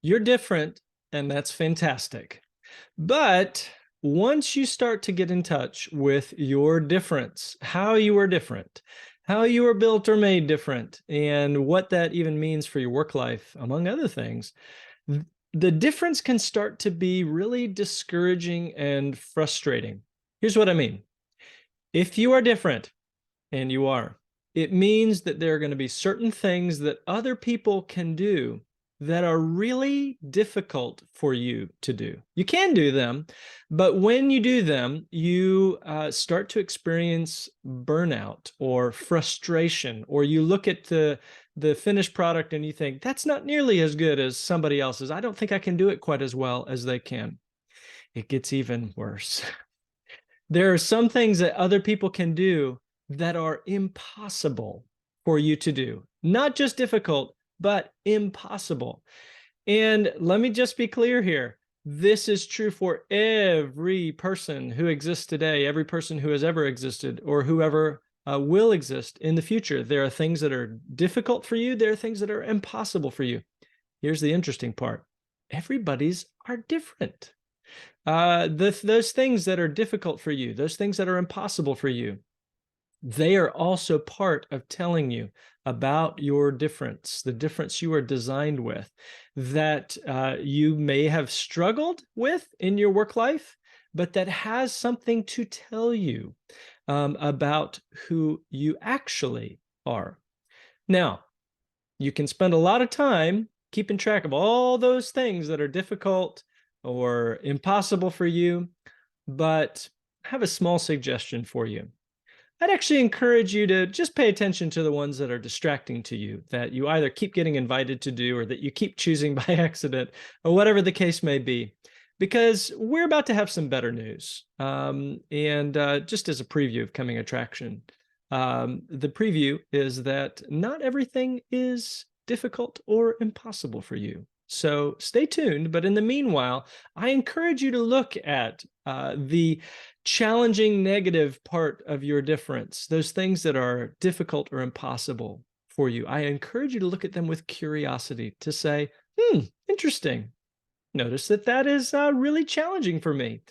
You're different, and that's fantastic. But once you start to get in touch with your difference, how you are different, how you are built or made different, and what that even means for your work life, among other things, th- the difference can start to be really discouraging and frustrating. Here's what I mean. If you are different, and you are, it means that there are going to be certain things that other people can do that are really difficult for you to do. You can do them, but when you do them, you start to experience burnout or frustration, or you look at the finished product and you think that's not nearly as good as somebody else's. I don't think I can do it quite as well as they can. It gets even worse. There are some things that other people can do that are impossible for you to do. Not just difficult, but impossible. And let me just be clear here. This is true for every person who exists today, every person who has ever existed, or whoever will exist in the future. There are things that are difficult for you, there are things that are impossible for you. Here's the interesting part: everybody's are different. Those things that are difficult for you, those things that are impossible for you, they are also part of telling you about your difference, the difference you are designed with, that you may have struggled with in your work life, but that has something to tell you about who you actually are. Now, you can spend a lot of time keeping track of all those things that are difficult or impossible for you, but I have a small suggestion for you. I'd actually encourage you to just pay attention to the ones that are distracting to you, that you either keep getting invited to do or that you keep choosing by accident, or whatever the case may be, because we're about to have some better news. And just as a preview of coming attraction, the preview is that not everything is difficult or impossible for you. So stay tuned. But in the meanwhile, I encourage you to look at the challenging negative part of your difference, those things that are difficult or impossible for you. I encourage you to look at them with curiosity, to say, interesting. Notice that that is really challenging for me,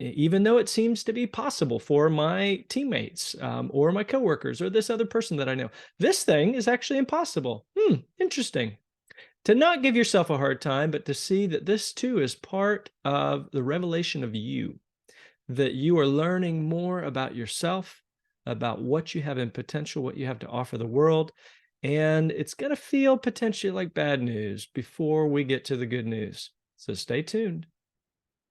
even though it seems to be possible for my teammates or my coworkers or this other person that I know. This thing is actually impossible. Interesting. To not give yourself a hard time, but to see that this too is part of the revelation of you, that you are learning more about yourself, about what you have in potential, what you have to offer the world. And it's going to feel potentially like bad news before we get to the good news. So stay tuned.